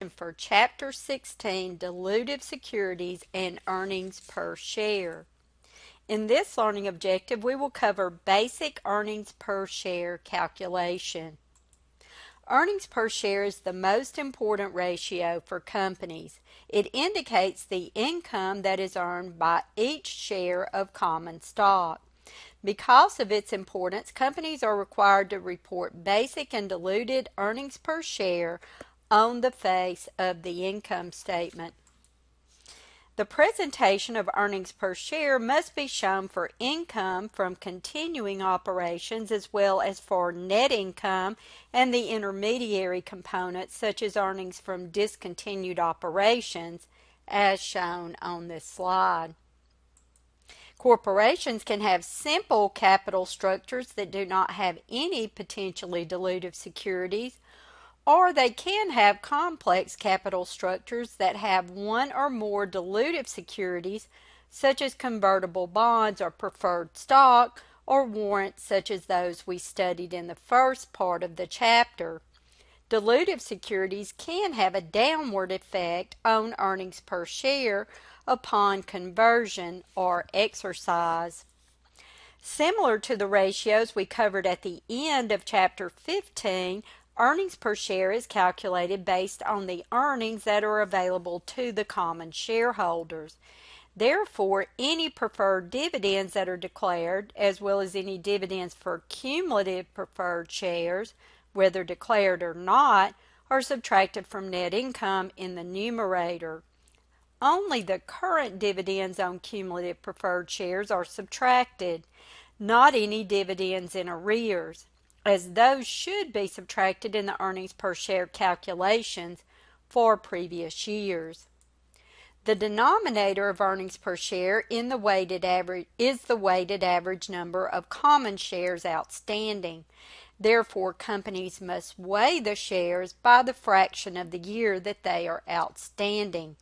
for Chapter 16, Dilutive Securities and Earnings per Share. In this learning objective, we will cover basic earnings per share calculation. Earnings per share is the most important ratio for companies. It indicates the income that is earned by each share of common stock. Because of its importance, companies are required to report basic and diluted earnings per share on the face of the income statement. The presentation of earnings per share must be shown for income from continuing operations as well as for net income and the intermediary components such as earnings from discontinued operations as shown on this slide. Corporations can have simple capital structures that do not have any potentially dilutive securities, or they can have complex capital structures that have one or more dilutive securities, such as convertible bonds or preferred stock, or warrants such as those we studied in the first part of the chapter. Dilutive securities can have a downward effect on earnings per share upon conversion or exercise. Similar to the ratios we covered at the end of Chapter 15, earnings per share is calculated based on the earnings that are available to the common shareholders. Therefore, any preferred dividends that are declared, as well as any dividends for cumulative preferred shares, whether declared or not, are subtracted from net income in the numerator. Only the current dividends on cumulative preferred shares are subtracted, not any dividends in arrears, as those should be subtracted in the earnings per share calculations for previous years. The denominator of earnings per share is the weighted average number of common shares outstanding. Therefore, companies must weigh the shares by the fraction of the year that they are outstanding.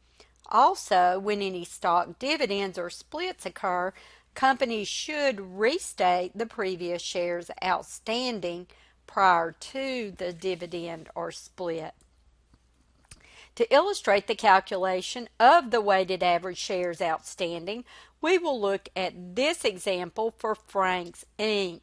Also, when any stock dividends or splits occur, companies should restate the previous shares outstanding prior to the dividend or split. To illustrate the calculation of the weighted average shares outstanding, we will look at this example for Frank's Inc.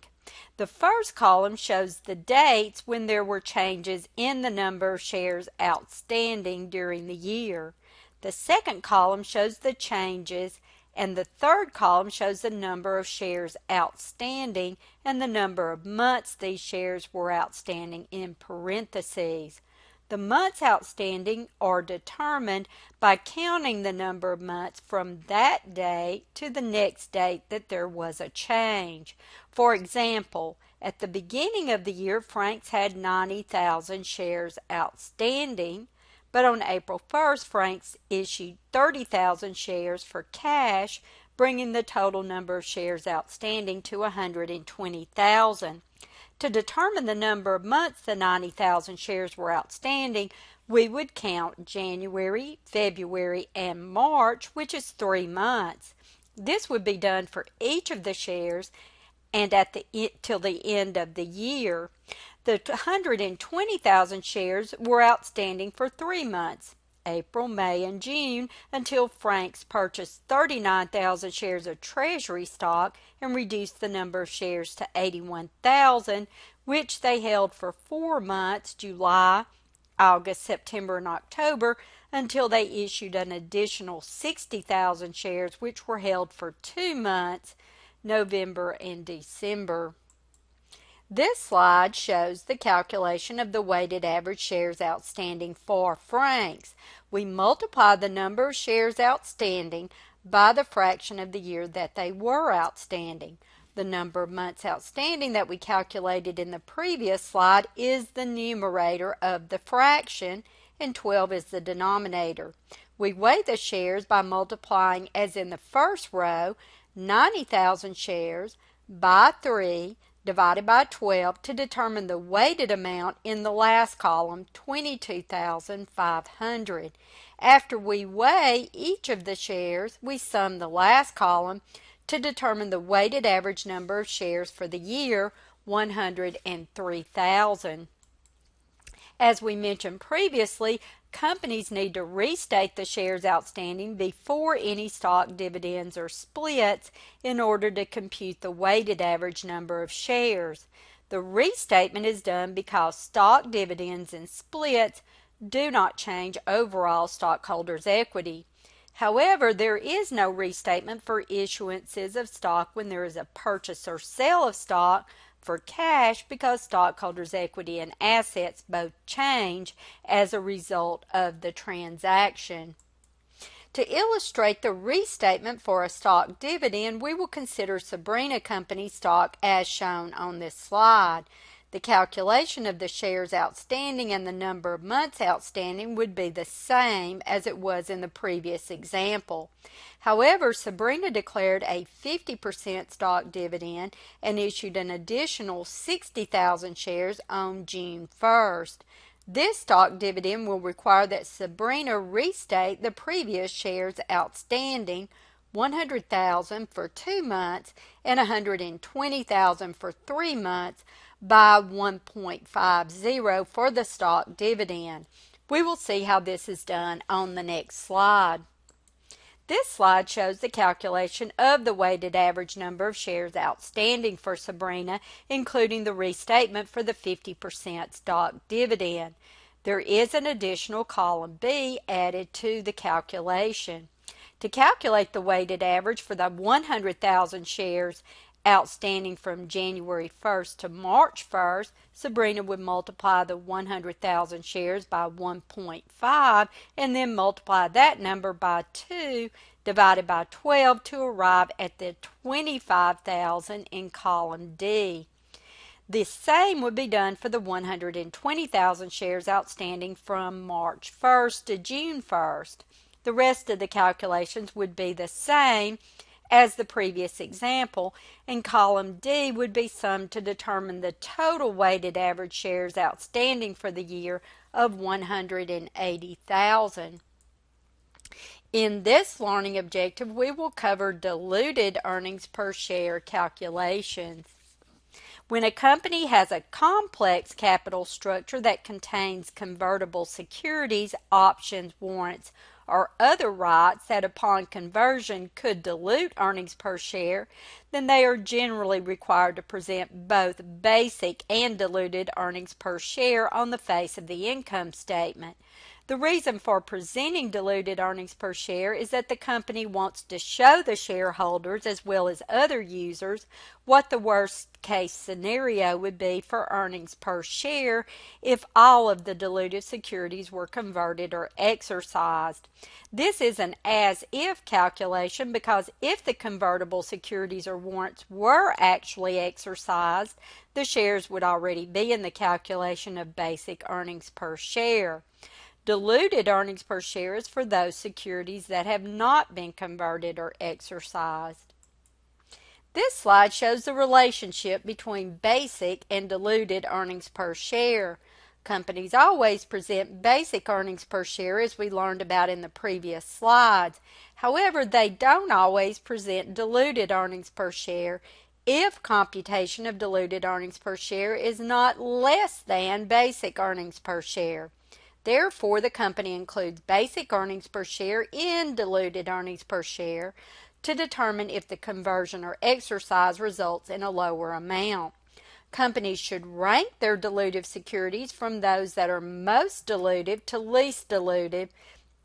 The first column shows the dates when there were changes in the number of shares outstanding during the year. The second column shows the changes, and the third column shows the number of shares outstanding and the number of months these shares were outstanding in parentheses. The months outstanding are determined by counting the number of months from that date to the next date that there was a change. For example, at the beginning of the year, Frank's had 90,000 shares outstanding, but on April 1st, Frank's issued 30,000 shares for cash, bringing the total number of shares outstanding to 120,000. To determine the number of months the 90,000 shares were outstanding, we would count January, February, and March, which is 3 months. This would be done for each of the shares and till the end of the year. The 120,000 shares were outstanding for 3 months, April, May, and June, until Frank's purchased 39,000 shares of Treasury stock and reduced the number of shares to 81,000, which they held for 4 months, July, August, September, and October, until they issued an additional 60,000 shares, which were held for 2 months, November and December. This slide shows the calculation of the weighted average shares outstanding for Frank's. We multiply the number of shares outstanding by the fraction of the year that they were outstanding. The number of months outstanding that we calculated in the previous slide is the numerator of the fraction, and 12 is the denominator. We weigh the shares by multiplying, as in the first row, 90,000 shares by 3 divided by 12 to determine the weighted amount in the last column, 22,500. After we weigh each of the shares, we sum the last column to determine the weighted average number of shares for the year, 103,000. As we mentioned previously, companies need to restate the shares outstanding before any stock dividends or splits in order to compute the weighted average number of shares. The restatement is done because stock dividends and splits do not change overall stockholders' equity. However, there is no restatement for issuances of stock when there is a purchase or sale of stock for cash because stockholders' equity and assets both change as a result of the transaction. To illustrate the restatement for a stock dividend, we will consider Sabrina Company stock as shown on this slide. The calculation of the shares outstanding and the number of months outstanding would be the same as it was in the previous example. However, Sabrina declared a 50% stock dividend and issued an additional 60,000 shares on June 1st. This stock dividend will require that Sabrina restate the previous shares outstanding, 100,000 for 2 months and 120,000 for 3 months, by 1.50 for the stock dividend. We will see how this is done on the next slide. This slide shows the calculation of the weighted average number of shares outstanding for Sabrina, including the restatement for the 50% stock dividend. There is an additional column B added to the calculation. To calculate the weighted average for the 100,000 shares outstanding from January 1st to March 1st, Sabrina would multiply the 100,000 shares by 1.5 and then multiply that number by 2 divided by 12 to arrive at the 25,000 in column D. The same would be done for the 120,000 shares outstanding from March 1st to June 1st. The rest of the calculations would be the same as the previous example, and column D would be summed to determine the total weighted average shares outstanding for the year of 180,000. In this learning objective, we will cover diluted earnings per share calculations. When a company has a complex capital structure that contains convertible securities, options, warrants, or other rights that upon conversion could dilute earnings per share, then they are generally required to present both basic and diluted earnings per share on the face of the income statement. The reason for presenting diluted earnings per share is that the company wants to show the shareholders as well as other users what the worst case scenario would be for earnings per share if all of the dilutive securities were converted or exercised. This is an as-if calculation because if the convertible securities or warrants were actually exercised, the shares would already be in the calculation of basic earnings per share. Diluted earnings per share is for those securities that have not been converted or exercised. This slide shows the relationship between basic and diluted earnings per share. Companies always present basic earnings per share as we learned about in the previous slides. However, they don't always present diluted earnings per share if computation of diluted earnings per share is not less than basic earnings per share. Therefore, the company includes basic earnings per share in diluted earnings per share to determine if the conversion or exercise results in a lower amount. Companies should rank their dilutive securities from those that are most dilutive to least dilutive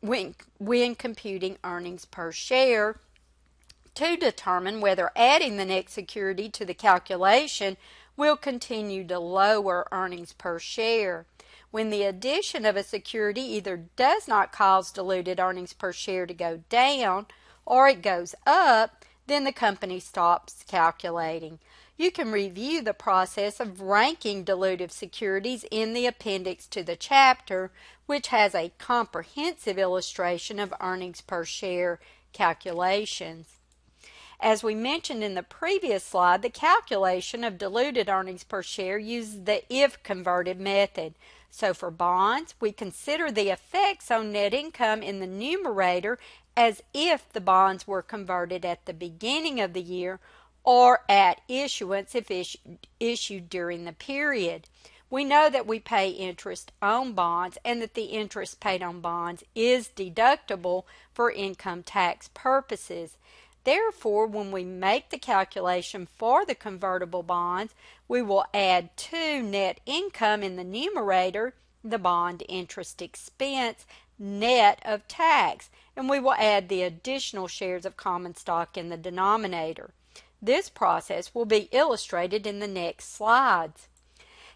when computing earnings per share to determine whether adding the next security to the calculation will continue to lower earnings per share. When the addition of a security either does not cause diluted earnings per share to go down or it goes up, then the company stops calculating. You can review the process of ranking dilutive securities in the appendix to the chapter, which has a comprehensive illustration of earnings per share calculations. As we mentioned in the previous slide, the calculation of diluted earnings per share uses the if converted method. So for bonds, we consider the effects on net income in the numerator as if the bonds were converted at the beginning of the year or at issuance if issued during the period. we know that we pay interest on bonds and that the interest paid on bonds is deductible for income tax purposes. Therefore, when we make the calculation for the convertible bonds, we will add to net income in the numerator the bond interest expense net of tax, and we will add the additional shares of common stock in the denominator. This process will be illustrated in the next slides.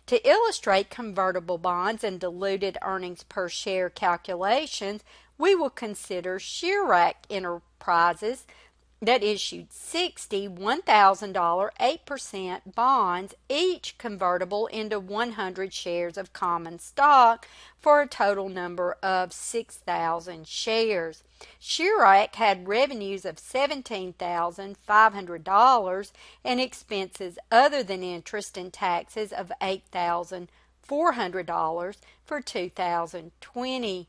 To illustrate convertible bonds and diluted earnings per share calculations, we will consider Chirac Enterprises that issued 60 $1,000 8% bonds, each convertible into 100 shares of common stock for a total number of 6,000 shares. Chirac had revenues of $17,500 and expenses other than interest and taxes of $8,400 for 2020.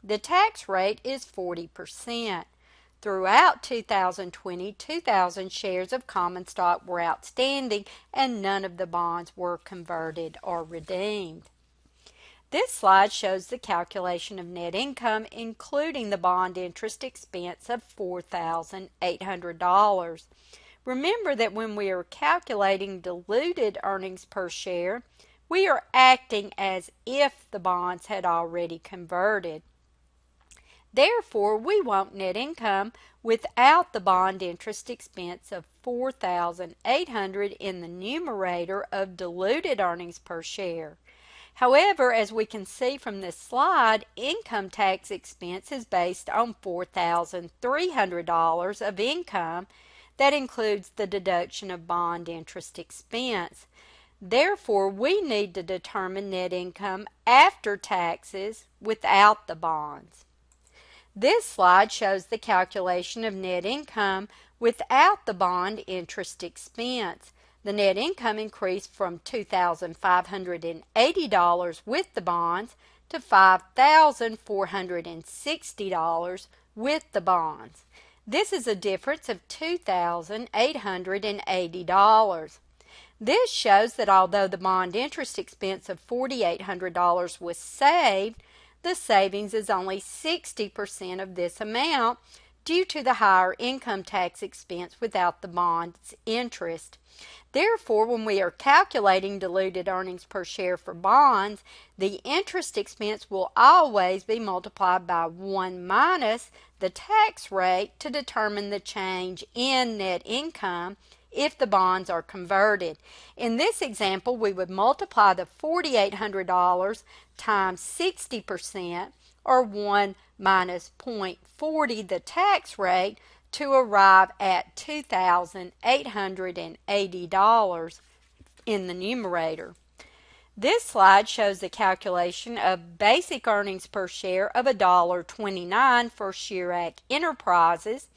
The tax rate is 40%. Throughout 2020, 2,000 shares of common stock were outstanding and none of the bonds were converted or redeemed. This slide shows the calculation of net income, including the bond interest expense of $4,800. Remember that when we are calculating diluted earnings per share, we are acting as if the bonds had already converted. Therefore, we want net income without the bond interest expense of $4,800 in the numerator of diluted earnings per share. However, as we can see from this slide, income tax expense is based on $4,300 of income that includes the deduction of bond interest expense. Therefore, we need to determine net income after taxes without the bonds. This slide shows the calculation of net income without the bond interest expense. The net income increased from $2,580 with the bonds to $5,460 with the bonds. This is a difference of $2,880. This shows that although the bond interest expense of $4,800 was saved, the savings is only 60% of this amount due to the higher income tax expense without the bond's interest. Therefore, when we are calculating diluted earnings per share for bonds, the interest expense will always be multiplied by 1 minus the tax rate to determine the change in net income if the bonds are converted. In this example, we would multiply the $4,800 times 60%, or 1 minus 0.40, the tax rate, to arrive at $2,880 in the numerator. This slide shows the calculation of basic earnings per share of $1.29 for Chirac Enterprises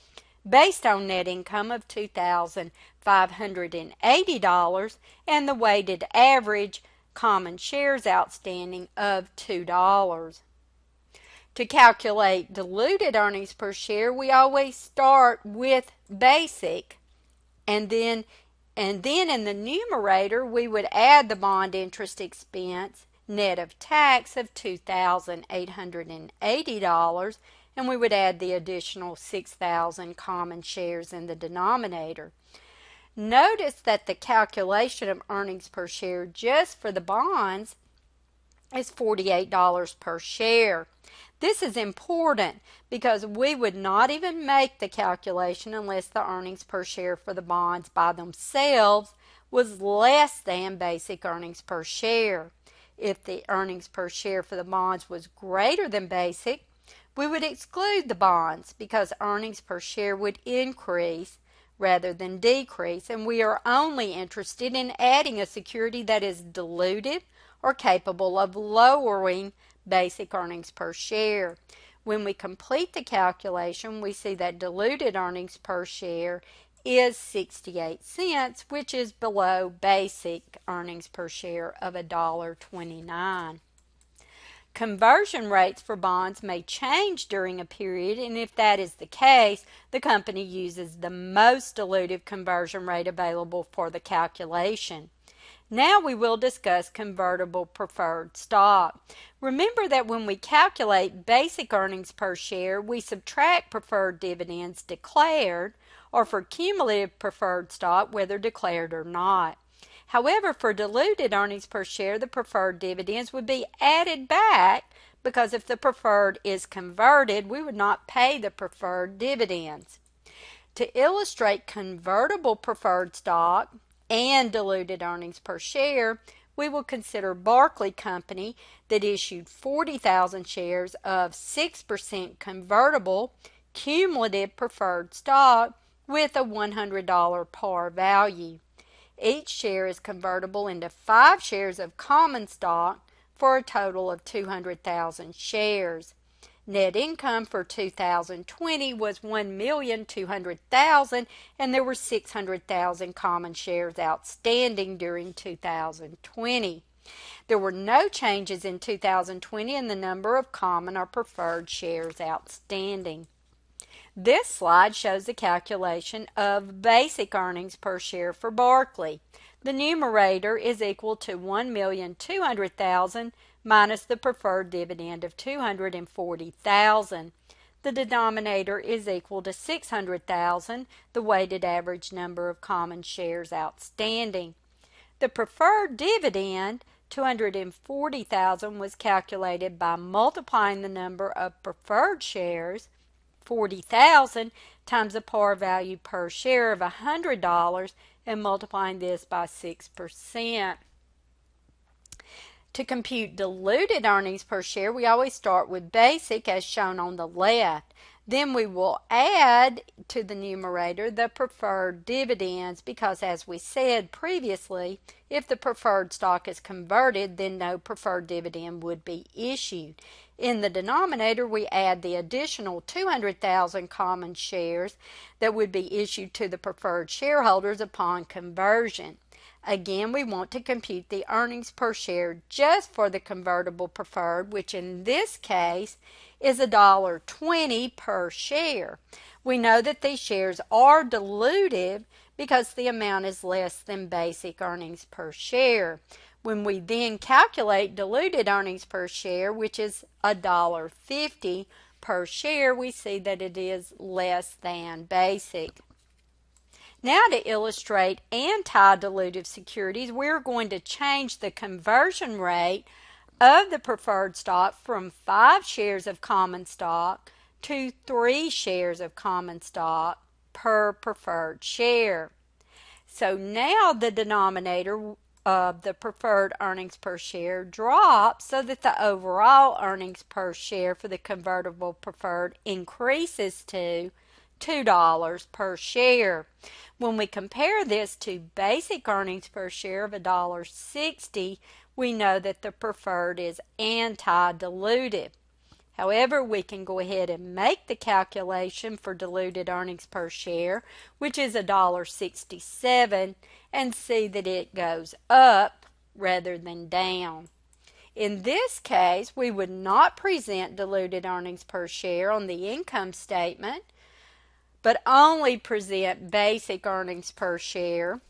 based on net income of $2,580 and the weighted average common shares outstanding of $2. To calculate diluted earnings per share, we always start with basic, and then in the numerator we would add the bond interest expense net of tax of $2,880, and we would add the additional 6,000 common shares in the denominator. Notice that the calculation of earnings per share just for the bonds is $48 per share. This is important because we would not even make the calculation unless the earnings per share for the bonds by themselves was less than basic earnings per share. If the earnings per share for the bonds was greater than basic, we would exclude the bonds because earnings per share would increase rather than decrease, and we are only interested in adding a security that is diluted or capable of lowering basic earnings per share. When we complete the calculation, we see that diluted earnings per share is 68 cents, which is below basic earnings per share of $1.29. Conversion rates for bonds may change during a period, and if that is the case, the company uses the most dilutive conversion rate available for the calculation. Now we will discuss convertible preferred stock. Remember that when we calculate basic earnings per share, we subtract preferred dividends declared, or for cumulative preferred stock, whether declared or not. However, for diluted earnings per share, the preferred dividends would be added back because if the preferred is converted, we would not pay the preferred dividends. To illustrate convertible preferred stock and diluted earnings per share, we will consider Barclay Company that issued 40,000 shares of 6% convertible cumulative preferred stock with a $100 par value. Each share is convertible into 5 shares of common stock for a total of 200,000 shares. Net income for 2020 was $1,200,000 and there were 600,000 common shares outstanding during 2020. There were no changes in 2020 in the number of common or preferred shares outstanding. This slide shows the calculation of basic earnings per share for Barclay. The numerator is equal to $1,200,000 minus the preferred dividend of $240,000. The denominator is equal to $600,000, the weighted average number of common shares outstanding. The preferred dividend, $240,000, was calculated by multiplying the number of preferred shares, 40,000, times the par value per share of $100 and multiplying this by 6%. To compute diluted earnings per share, we always start with basic as shown on the left. Then we will add to the numerator the preferred dividends because, as we said previously, if the preferred stock is converted, then no preferred dividend would be issued. In the denominator, we add the additional 200,000 common shares that would be issued to the preferred shareholders upon conversion. Again, we want to compute the earnings per share just for the convertible preferred, which in this case is $1.20 per share. We know that these shares are dilutive because the amount is less than basic earnings per share. When we then calculate diluted earnings per share, which is $1.50 per share, we see that it is less than basic. Now, to illustrate anti-dilutive securities, we're going to change the conversion rate of the preferred stock from 5 shares of common stock to 3 shares of common stock per preferred share. So now the denominator of the preferred earnings per share drops so that the overall earnings per share for the convertible preferred increases to $2 per share. When we compare this to basic earnings per share of $1.60, we know that the preferred is anti-dilutive. However, we can go ahead and make the calculation for diluted earnings per share, which is $1.67, and see that it goes up rather than down. In this case, we would not present diluted earnings per share on the income statement, but only present basic earnings per share.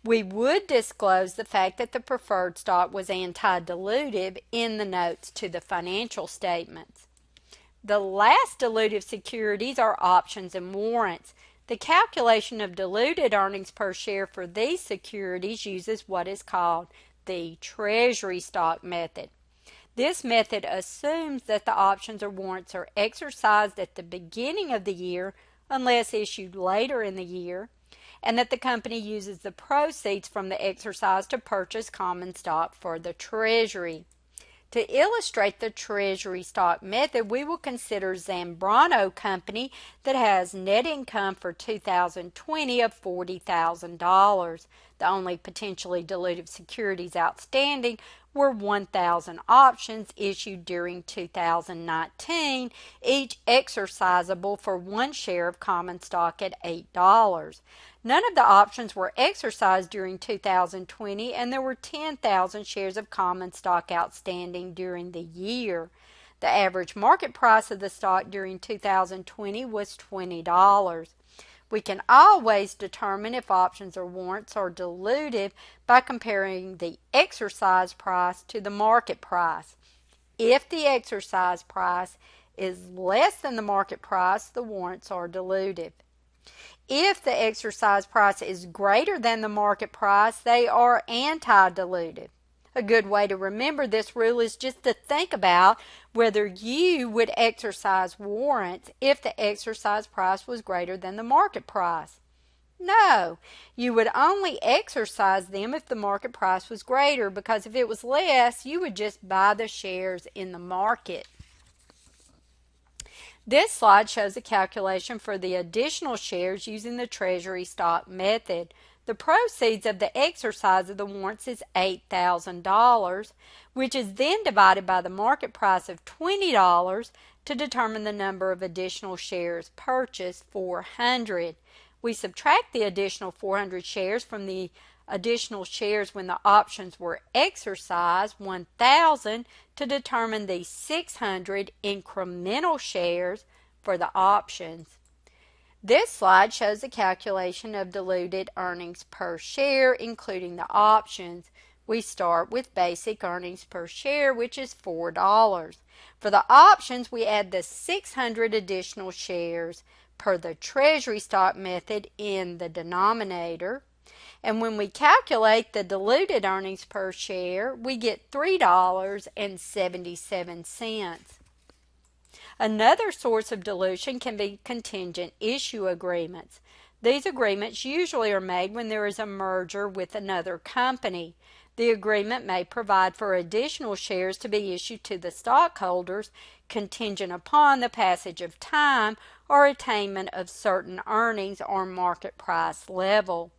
We would disclose the fact that the preferred stock was anti-dilutive in the notes to the financial statements. The last dilutive securities are options and warrants. The calculation of diluted earnings per share for these securities uses what is called the Treasury-Stock Method. This method assumes that the options or warrants are exercised at the beginning of the year unless issued later in the year, and that the company uses the proceeds from the exercise to purchase common stock for the Treasury. To illustrate the Treasury stock method, we will consider Zambrano Company that has net income for 2020 of $40,000. The only potentially dilutive securities outstanding were 1,000 options issued during 2019, each exercisable for 1 share of common stock at $8. None of the options were exercised during 2020, and there were 10,000 shares of common stock outstanding during the year. The average market price of the stock during 2020 was $20. We can always determine if options or warrants are dilutive by comparing the exercise price to the market price. If the exercise price is less than the market price, the warrants are dilutive. If the exercise price is greater than the market price, they are anti-dilutive. A good way to remember this rule is just to think about whether you would exercise warrants if the exercise price was greater than the market price. No, you would only exercise them if the market price was greater, because if it was less, you would just buy the shares in the market. This slide shows a calculation for the additional shares using the Treasury-Stock Method. The proceeds of the exercise of the warrants is $8,000, which is then divided by the market price of $20 to determine the number of additional shares purchased, 400. We subtract the additional 400 shares from the additional shares when the options were exercised, 1,000, to determine the 600 incremental shares for the options. This slide shows the calculation of diluted earnings per share, including the options. We start with basic earnings per share, which is $4. For the options, we add the 600 additional shares per the Treasury-Stock Method in the denominator. And when we calculate the diluted earnings per share, we get $3.77. Another source of dilution can be contingent issue agreements. These agreements usually are made when there is a merger with another company. The agreement may provide for additional shares to be issued to the stockholders contingent upon the passage of time or attainment of certain earnings or market price level.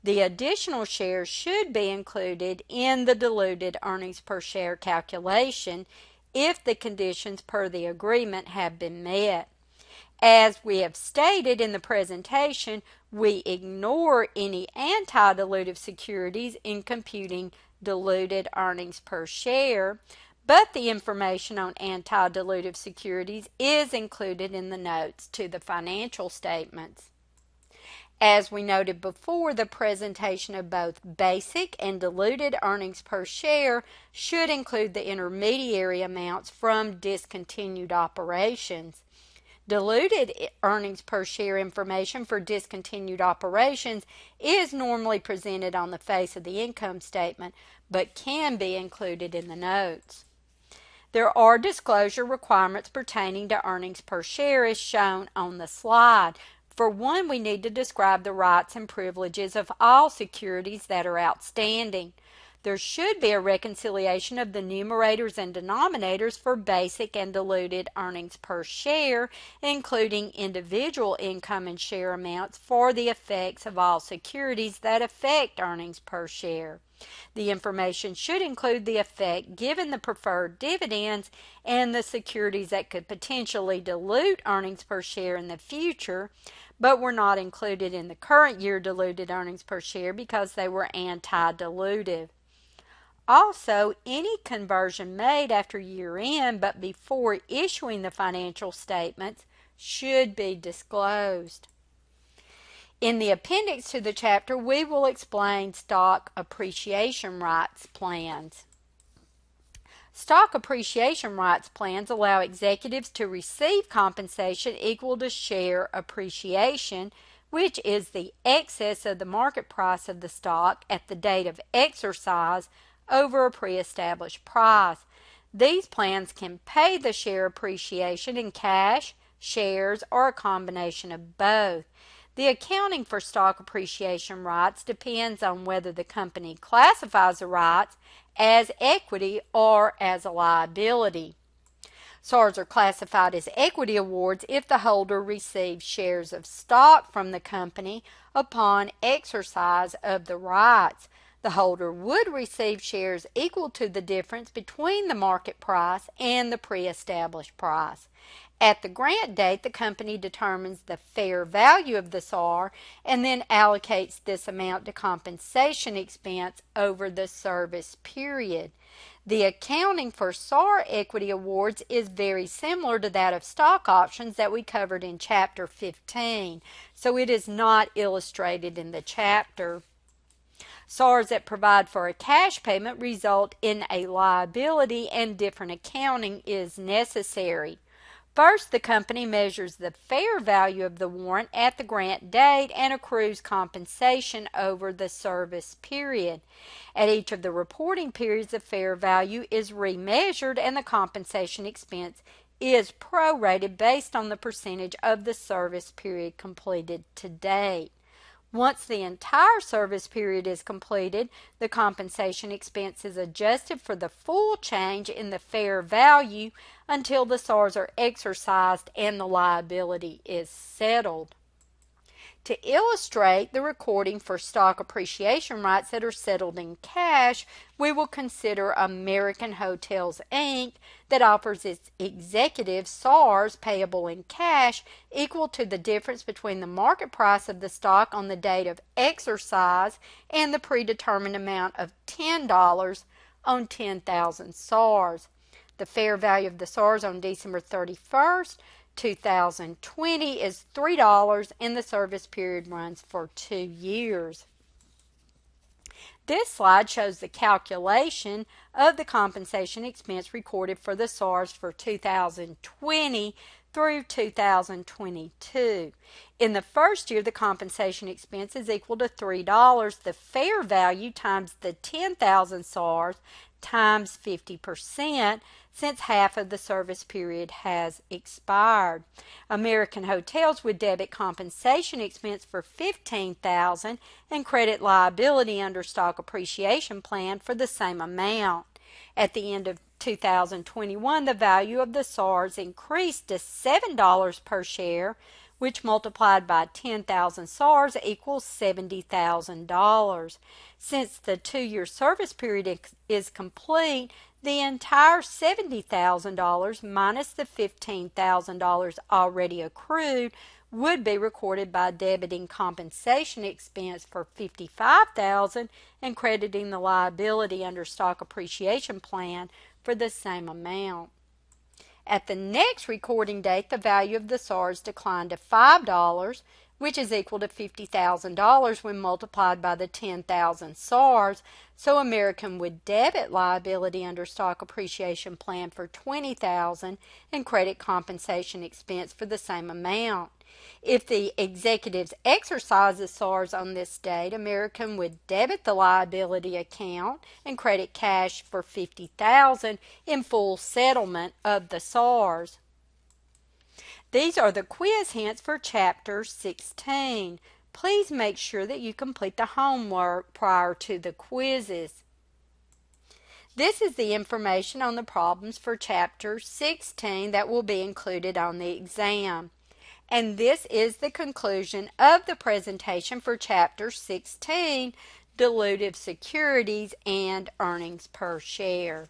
The additional shares should be included in the diluted earnings per share calculation if the conditions per the agreement have been met. As we have stated in the presentation, we ignore any anti-dilutive securities in computing diluted earnings per share, but the information on anti-dilutive securities is included in the notes to the financial statements. As we noted before, the presentation of both basic and diluted earnings per share should include the intermediary amounts from discontinued operations. Diluted earnings per share information for discontinued operations is normally presented on the face of the income statement, but can be included in the notes. There are disclosure requirements pertaining to earnings per share as shown on the slide. For one, we need to describe the rights and privileges of all securities that are outstanding. There should be a reconciliation of the numerators and denominators for basic and diluted earnings per share, including individual income and share amounts for the effects of all securities that affect earnings per share. The information should include the effect given the preferred dividends and the securities that could potentially dilute earnings per share in the future, but were not included in the current year diluted earnings per share because they were anti-dilutive. Also, any conversion made after year end but before issuing the financial statements should be disclosed. In the appendix to the chapter, we will explain stock appreciation rights plans. Stock appreciation rights plans allow executives to receive compensation equal to share appreciation, which is the excess of the market price of the stock at the date of exercise over a pre-established price. These plans can pay the share appreciation in cash, shares, or a combination of both. The accounting for stock appreciation rights depends on whether the company classifies the rights as equity or as a liability. SARs are classified as equity awards if the holder receives shares of stock from the company upon exercise of the rights. The holder would receive shares equal to the difference between the market price and the pre-established price. At the grant date, the company determines the fair value of the SAR and then allocates this amount to compensation expense over the service period. The accounting for SAR equity awards is very similar to that of stock options that we covered in Chapter 15, so it is not illustrated in the chapter. SARs that provide for a cash payment result in a liability, and different accounting is necessary. First, the company measures the fair value of the warrant at the grant date and accrues compensation over the service period. At each of the reporting periods, the fair value is remeasured and the compensation expense is prorated based on the percentage of the service period completed to date. Once the entire service period is completed, the compensation expense is adjusted for the full change in the fair value until the SARs are exercised and the liability is settled. To illustrate the recording for stock appreciation rights that are settled in cash, we will consider American Hotels, Inc. that offers its executives SARs payable in cash equal to the difference between the market price of the stock on the date of exercise and the predetermined amount of $10 on 10,000 SARs. The fair value of the SARs on December 31st, 2020 is $3 and the service period runs for 2 years. This slide shows the calculation of the compensation expense recorded for the SARs for 2020 through 2022. In the first year, the compensation expense is equal to $3. The fair value times the 10,000 SARs times 50%, since half of the service period has expired. American Hotels would debit compensation expense for $15,000 and credit liability under stock appreciation plan for the same amount. At the end of 2021, the value of the SARs increased to $7 per share, which multiplied by 10,000 SARs equals $70,000. Since the 2-year service period is complete, the entire $70,000 minus the $15,000 already accrued would be recorded by debiting compensation expense for $55,000 and crediting the liability under stock appreciation plan for the same amount. At the next recording date, the value of the SARs declined to $5, which is equal to $50,000 when multiplied by the 10,000 SARs, so American would debit liability under stock appreciation plan for $20,000 and credit compensation expense for the same amount. If the executives exercise the SARs on this date, American would debit the liability account and credit cash for $50,000 in full settlement of the SARs. These are the quiz hints for Chapter 16. Please make sure that you complete the homework prior to the quizzes. This is the information on the problems for Chapter 16 that will be included on the exam. And this is the conclusion of the presentation for Chapter 16, Dilutive Securities and Earnings per Share.